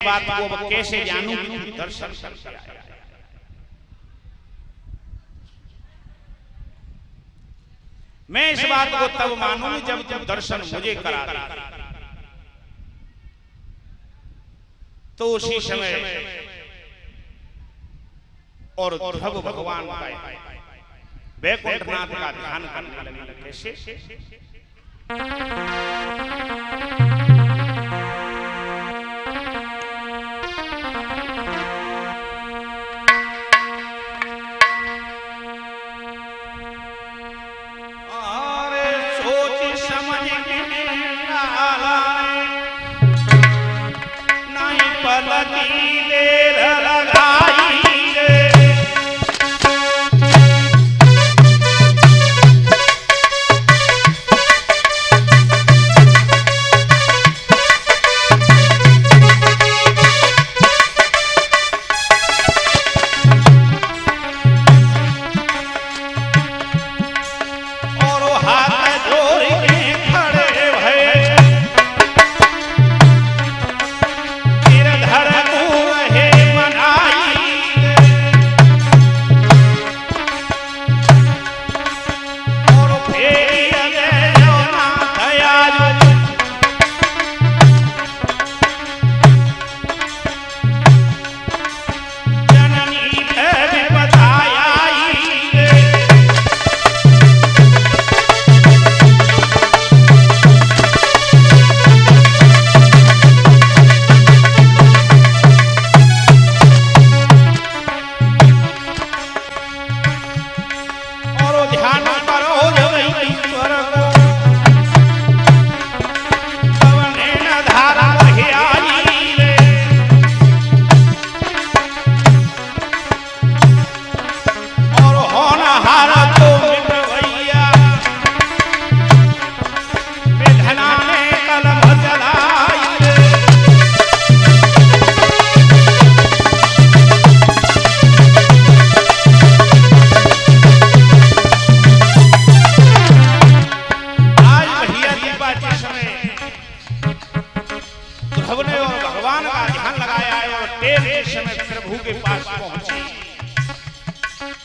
बात को कैसे जानूं कि दर्शन करके आया। मैं इस बात को तब मानूंगी जब तुम दर्शन मुझे करा दे। तो उसी समय और ध्रुव भगवान का वैकुंठनाथ का ध्यान करने लगे। कैसे?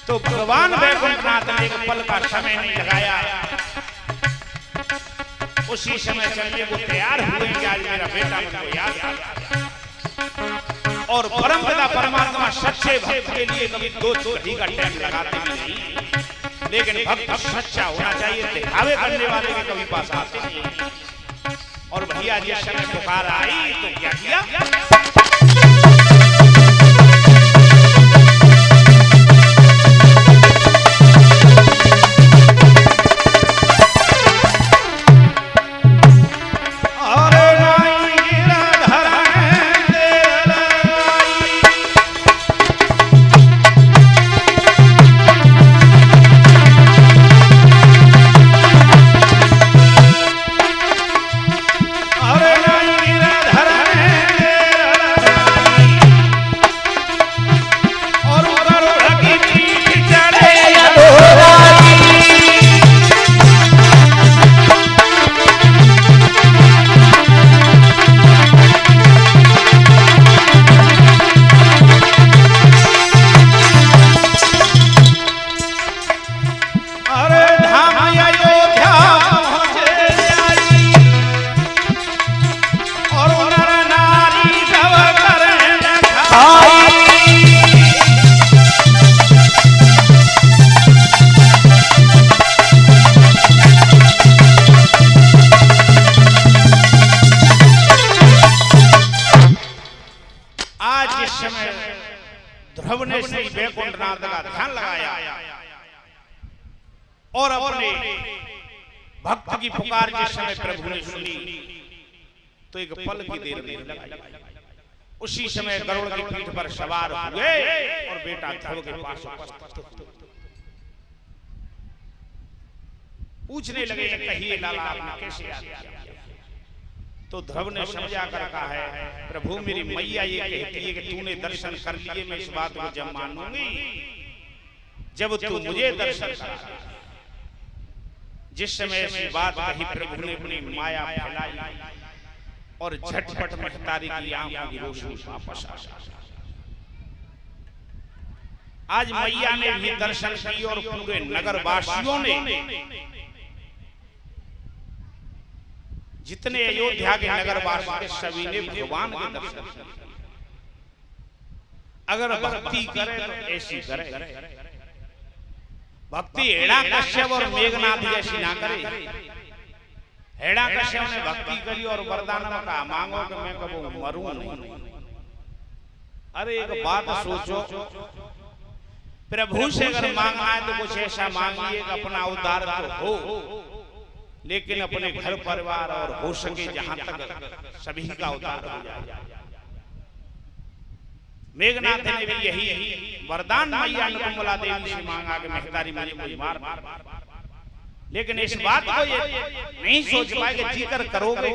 तो भगवान वैकुंठनाथ ने एक पल का समय नहीं लगाया, उसी समय चलने को तैयार हुए कि आज मेरा बेटा मुझको याद आ गया। और परम पिता परमात्मा सच्चे भक्त के लिए कभी दो घड़ी का टाइम लगाते नहीं, लेकिन भक्त सच्चा होना चाहिए, दिखावे करने वाले के कभी पास आते नहीं। और भैया जिस समय पुकार आई तो क्या किया? ध्रुव ने श्री वैकुंठनाथ का ध्यान लगाया और अपने भक्त की पुकार जिस समय प्रभु ने सुनी तो एक पल की देर में लगाई। उसी समय गरुड़ की पीठ पर सवार हुए और बेटा ध्रुव के पास उपस्थित पूछने लगे, कहिए लाला आपने कैसे याद किया? तो ध्रुव ने समझा कर कहा है, प्रभु मेरी मैया ये कहती है कि तूने दर्शन कर लिए, मैं इस बात को जब मानूंगी जब तू मुझे दर्शन करा। जिस समय ऐसी बात कही प्रभु ने अपनी माया फैलाई और झटपट महतारी की आंखों की रोशनी वापस आ गई। आज मैया ने भी दर्शन की और पूरे नगर वासियों ने, जितने अयोध्या के नगर वासी थे सभी ने भगवान के दर्शन किए। अगर भक्ति करे तो ऐसी करे, भक्ति हिरण्याकश्यप और मेघनाथ जैसी ना करे। हिरण्याकश्यप ने भक्ति करी और वरदान में कहा मांगो कि मैं कबो मरूं नहीं। अरे एक बात सोचो, प्रभु से अगर मांगना है तो कुछ ऐसा मांगिए कि अपना उद्धार तो हो, लेकिन अपने घर परिवार और हो सके जहां तक सभी का उद्धार हो जाए। मेघनाथ ने भी यही वरदान मैया अनुकूला देवी से मांगा कि महतारी मुझे कोई मार, लेकिन इस बात को ये नहीं सोच पाए कि जिक्र करोगे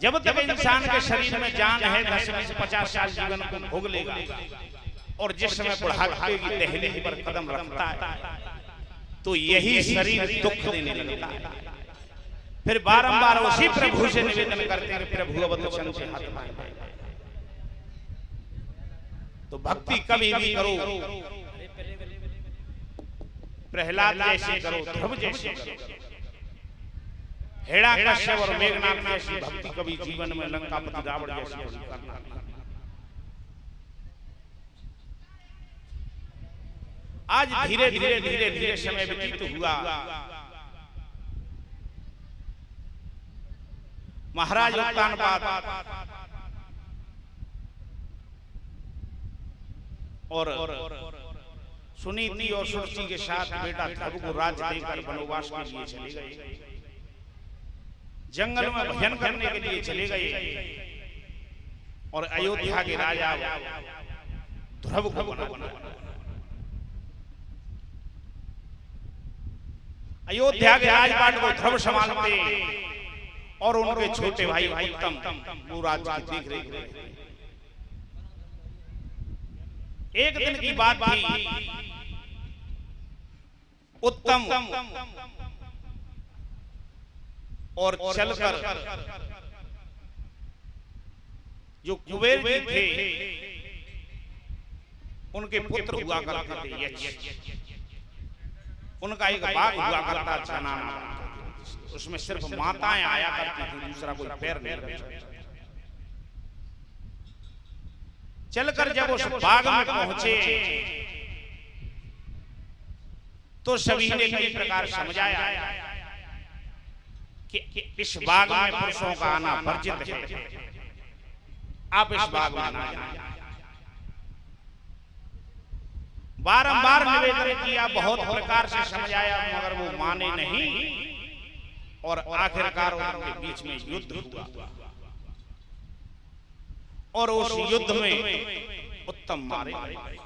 जब तक इंसान के शरीर में जान है 10 से 50 साल जीवन को भोग लेगा, और जिस समय बुढ़ापे की दहलीज पर कदम रखता है तो यही शरीर दुख देने लगता है। फिर बारंबार उसी प्रभु से निवेदन करते हैं कि प्रभु अब तो से हाथ मांगे। तो भक्ति कभी भी करो, प्रहलाद जैसे करो, ध्रुव जैसे करो, हिरण्याकश्यप और मेघनाथ जैसी भक्ति कभी जीवन में लंकापति रावण जैसी करना। आज धीरे धीरे धीरे धीरे समय व्यतीत हुआ। महाराज उत्तानपाद और सुनीति और सुरुचि के साथ बेटा ध्रुव को राज्य देकर वनवास के लिए चले गए, जंगल में भजन करने के लिए चले गए, और अयोध्या के राजा ध्रुव को बना। अयोध्या के राजपाट को ध्रुव संभालते और उनके छोटे भाई उत्तम वो राज्य की देख रेख करते। एक दिन की बात थी, उत्तम और चलकर जो कुबेर जी थे उनके पुत्र हुआ करते थे यक्ष। उनका एक बाग हुआ करता था नाना, उसमें सिर्फ माताएं आया करती थी, दूसरा कोई पैर नहीं रख सकता। चलकर जब उस बाग में पहुंचे तो सभी ने कई प्रकार समझाया कि इस बाग में पुरुषों का आना वर्जित है, आप इस बाग में ना जाएं। बारंबार निवेदन किया, बहुत प्रकार से समझाया, मगर वो माने नहीं, और आखिरकार उनके बीच में युद्ध हुआ, और उस युद्ध में उत्तम मारे गए।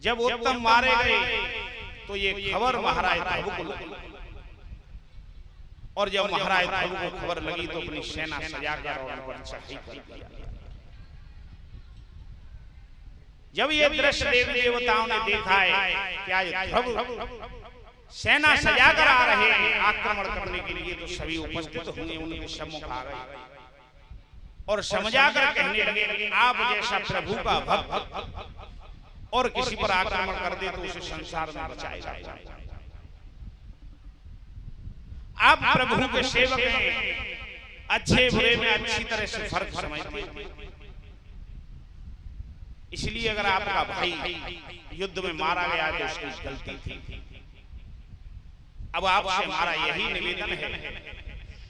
जब उत्तम मारे गए तो ये खबर महाराज ध्रुव को लगी, और जब महाराज ध्रुव को खबर लगी तो अपनी सेना सजाकर और उन पर चढ़ाई कर दिया। जब ये दृश्य देवी देवताओं ने देखा है कि आज ध्रुव सेना सजाकर आ रहे हैं आक्रमण करने के लिए, तो सभी उपस्थित होंगे उनके सम्मुख आ गए और समझाकर कहने लगे कि आप जैसा प्रभु का भक्त और किसी पर आक्रमण कर दे तो उसे संसार में बचाएगा। आप प्रभु के सेवक हैं, अच्छे बुरे में अच्छी तरह से फर्क समझते हैं, इसलिए अगर आपका भाई युद्ध में मारा गया तो उसकी गलती थी। अब आपसे हमारा यही निवेदन है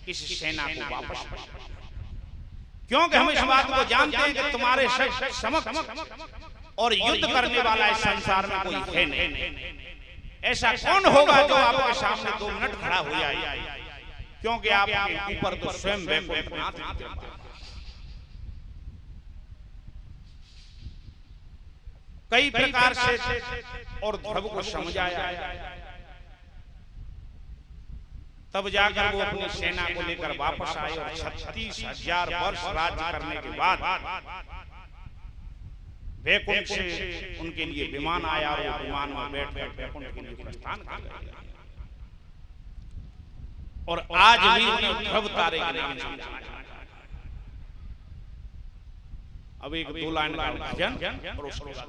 कि इस सेना को वापस, क्योंकि हम इस बात को जानते हैं कि तुम्हारे समक्ष और युद्ध करने वाला इस संसार में कोई है नहीं। ऐसा कौन होगा जो आपके सामने 2 मिनट खड़ा हो जाए, क्योंकि आपके ऊपर तो स्वयं वैकुंठनाथ है। कई प्रकार से और ध्रुव को समझाया, तब जाकर वो अपनी सेना को लेकर वापस आए और 36,000 वर्ष राज्य करने के बाद वैकुंठ से उनके लिए विमान आया और वो विमान में बैठकर वैकुंठ के लिए प्रस्थान कर गए। और आज भी उन्हें ध्रुव तारे के नाम से जाना जाता है। अब एक 2 लाइन का भजन और उसके बाद